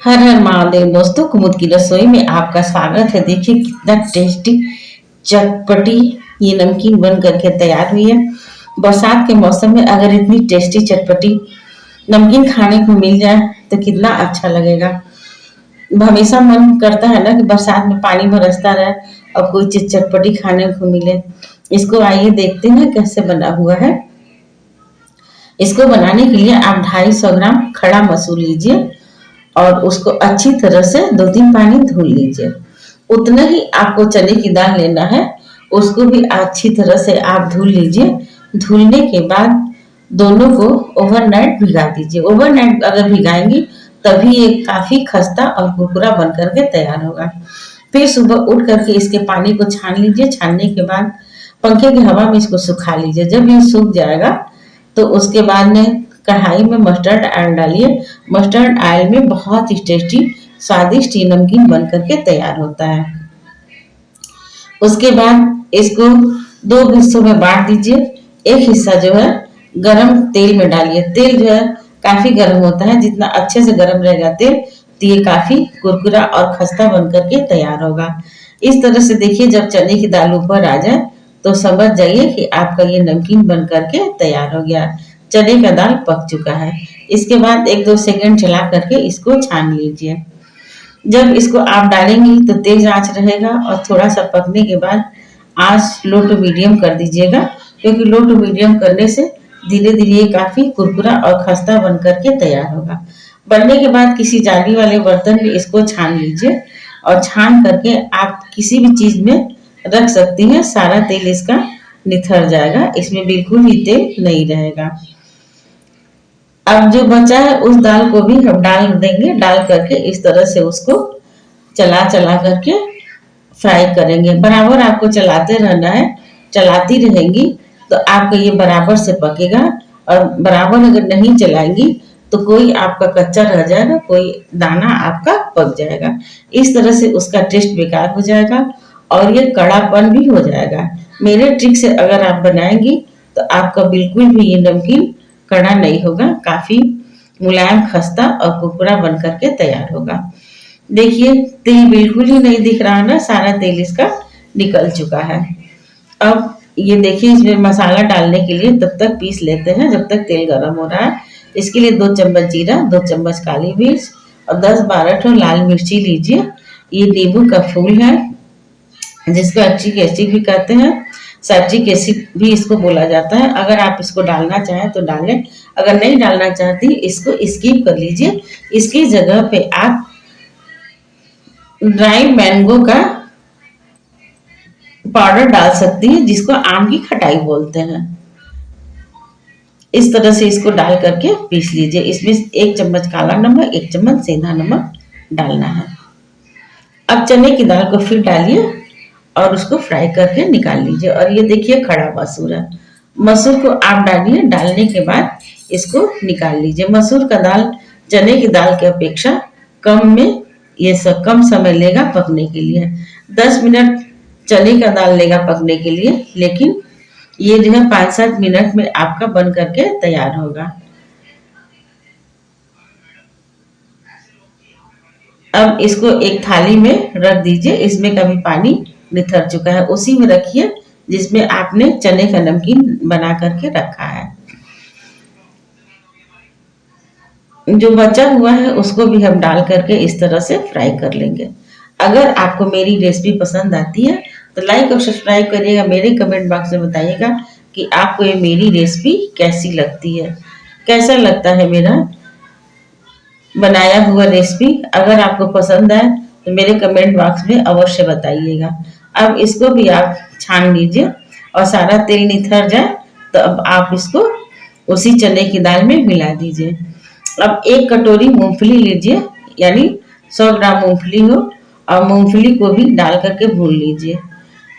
हर हर महादेव दोस्तों, कुमुद की रसोई में आपका स्वागत है। देखिए कितना टेस्टी चटपटी ये नमकीन बन करके तैयार हुई है। बरसात के मौसम में अगर इतनी टेस्टी चटपटी नमकीन खाने को मिल जाए तो कितना अच्छा लगेगा। हमेशा मन करता है ना कि बरसात में पानी बरसता रहे और कोई चीज चटपटी खाने को मिले। इसको आइए देखते हैं कैसे बना हुआ है। इसको बनाने के लिए आप 250 ग्राम खड़ा मसूर लीजिए और उसको अच्छी तरह से 2-3 पानी धुल लीजिए। उतना ही आपको चने की दाल लेना है, उसको भी अच्छी तरह से आप धुल लीजिए। धुलने के बाद दोनों को ओवरनाइट भिगा दीजिए। ओवरनाइट अगर भिगाएंगी तभी ये काफी खस्ता और कुरकुरा बन करके तैयार होगा। फिर सुबह उठ करके इसके पानी को छान लीजिए। छानने के बाद पंखे की हवा में इसको सुखा लीजिए। जब ये सूख जाएगा तो उसके बाद में कढ़ाई में मस्टर्ड ऑयल डालिए। मस्टर्ड ऑयल में बहुत ही टेस्टी स्वादिष्ट ये नमकीन बन करके तैयार होता है। उसके बाद इसको 2 हिस्सों में बांट दीजिए। एक हिस्सा जो है गरम तेल में डालिए। तेल जो है काफी गर्म होता है, जितना अच्छे से गर्म रहेगा तेल तो ये काफी कुरकुरा और खस्ता बन करके तैयार होगा। इस तरह से देखिए, जब चने की दाल ऊपर आ जाए तो समझ जाइए कि आपका ये नमकीन बन करके तैयार हो गया। चने का दाल पक चुका है। इसके बाद 1-2 सेकंड चला करके इसको छान लीजिए। जब इसको आप डालेंगी तो तेज आंच रहेगा और थोड़ा सा पकने के बाद आंच लो टू मीडियम कर दीजिएगा, क्योंकि लो टू मीडियम करने से धीरे धीरे ये काफी कुरकुरा और खस्ता बन करके तैयार होगा। बनने के बाद किसी जाली वाले बर्तन में इसको छान लीजिए और छान करके आप किसी भी चीज में रख सकती हैं। सारा तेल इसका निथर जाएगा, इसमें बिल्कुल भी तेल नहीं रहेगा। अब जो बचा है उस दाल को भी हम डाल देंगे। डाल करके इस तरह से उसको चला चला करके फ्राई करेंगे। बराबर आपको चलाते रहना है। चलाती रहेंगी तो आपका ये बराबर से पकेगा, और बराबर अगर नहीं चलाएंगी तो कोई आपका कच्चा रह जाएगा, कोई दाना आपका पक जाएगा। इस तरह से उसका टेस्ट बेकार हो जाएगा और ये कड़ापन भी हो जाएगा। मेरे ट्रिक से अगर आप बनाएंगी तो आपका बिल्कुल भी ये नमकीन कड़ा नहीं होगा, काफी मुलायम खस्ता और कुरकुरा बन करके तैयार होगा। देखिए तेल बिल्कुल ही नहीं दिख रहा ना, सारा तेल इसका निकल चुका है। अब ये देखिए, इसमें मसाला डालने के लिए तब तक पीस लेते हैं जब तक तेल गर्म हो रहा है। इसके लिए 2 चम्मच जीरा, 2 चम्मच काली मिर्च और 10-12 ठो लाल मिर्ची लीजिए। ये नींबू का फूल है, जिसको एसिटिक एसिड भी कहते हैं। सैट्रिक एसिड भी इसको बोला जाता है। अगर आप इसको डालना चाहें तो डालें, अगर नहीं डालना चाहती इसको स्किप कर लीजिए। इसकी जगह पे आप ड्राई मैंगो का पाउडर डाल सकती हैं, जिसको आम की खटाई बोलते हैं। इस तरह से इसको डाल करके पीस लीजिए। इसमें 1 चम्मच काला नमक, 1 चम्मच सेंधा नमक डालना है। अब चने की दाल को फिर डालिए और उसको फ्राई करके निकाल लीजिए। और ये देखिए खड़ा मसूर है, मसूर को आप डालिए। डालने के बाद इसको निकाल लीजिए। मसूर का दाल चने की दाल की अपेक्षा कम में ये सब कम समय लेगा पकने के लिए। 10 मिनट चने का दाल लेगा पकने के लिए, लेकिन ये जो है 5-7 मिनट में आपका बन करके तैयार होगा। अब इसको एक थाली में रख दीजिए। इसमें का भी पानी निथर चुका है, उसी में रखिए जिसमें आपने चने का नमकीन बना करके रखा है। जो बचा हुआ है उसको भी हम डाल करके इस तरह से फ्राई कर लेंगे। अगर आपको मेरी रेसिपी पसंद आती है तो लाइक और सब्सक्राइब करिएगा। मेरे कमेंट बॉक्स में बताइएगा कि आपको ये मेरी रेसिपी कैसी लगती है, कैसा लगता है मेरा बनाया हुआ रेसिपी। अगर आपको पसंद आए तो मेरे कमेंट बॉक्स में अवश्य बताइएगा। अब इसको भी आप छान लीजिए और सारा तेल निथर जाए तो अब आप इसको उसी चने की दाल में मिला दीजिए। अब 1 कटोरी मूंगफली लीजिए, यानी 100 ग्राम मूंगफली हो, और मूंगफली को भी डाल करके भून लीजिए।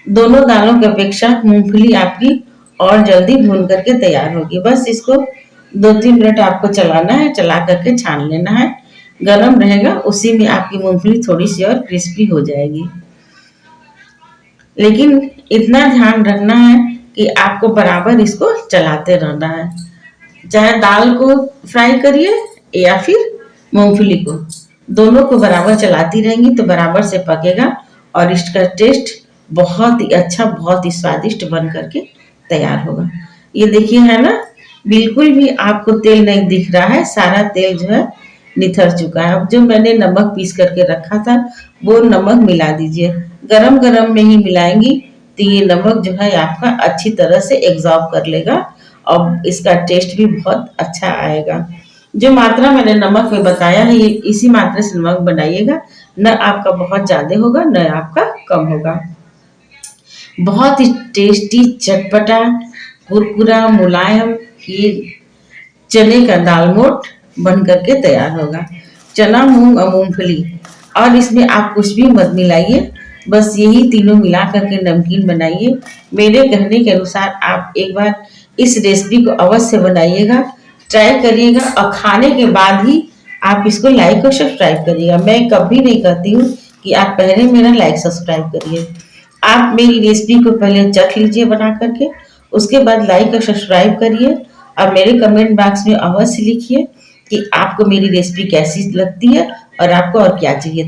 दोनों दालों की अपेक्षा मूंगफली आपकी और जल्दी भून करके तैयार होगी। बस इसको 2-3 मिनट आपको चलाना है, चला करके छान लेना है। गरम रहेगा, उसी में आपकी मूंगफली थोड़ी सी और क्रिस्पी हो जाएगी। लेकिन इतना ध्यान रखना है कि आपको बराबर इसको चलाते रहना है। चाहे दाल को फ्राई करिए या फिर मूंगफली को, दोनों को बराबर चलाती रहेंगी तो बराबर से पकेगा और इसका टेस्ट बहुत ही अच्छा, बहुत ही स्वादिष्ट बन करके तैयार होगा। ये देखिए है ना, बिल्कुल भी आपको तेल नहीं दिख रहा है, सारा तेल जो है निथर चुका है। अब जो मैंने नमक पीस करके रखा था वो नमक मिला दीजिए। गरम गरम में ही मिलाएंगी तो ये नमक जो है आपका अच्छी तरह से एब्जॉर्ब कर लेगा और इसका टेस्ट भी बहुत अच्छा आएगा। जो मात्रा मैंने नमक में बताया है, ये इसी मात्रा से नमक बनाइएगा, न आपका बहुत ज्यादा होगा न आपका कम होगा। बहुत ही टेस्टी, चटपटा, कुरकुरा, मुलायम ये चने का दाल मोठ बन करके तैयार होगा। चना, मूंग और मूंगफली, और इसमें आप कुछ भी मत मिलाइए, बस यही तीनों मिला करके नमकीन बनाइए। मेरे कहने के अनुसार आप एक बार इस रेसिपी को अवश्य बनाइएगा, ट्राई करिएगा और खाने के बाद ही आप इसको लाइक और सब्सक्राइब करिएगा। मैं कभी नहीं कहती हूँ कि आप पहले मेरा लाइक सब्सक्राइब करिए। आप मेरी रेसिपी को पहले चख लीजिए बना करके, उसके बाद लाइक और सब्सक्राइब करिए और मेरे कमेंट बॉक्स में अवश्य लिखिए कि आपको मेरी रेसिपी कैसी लगती है और आपको और क्या चाहिए था।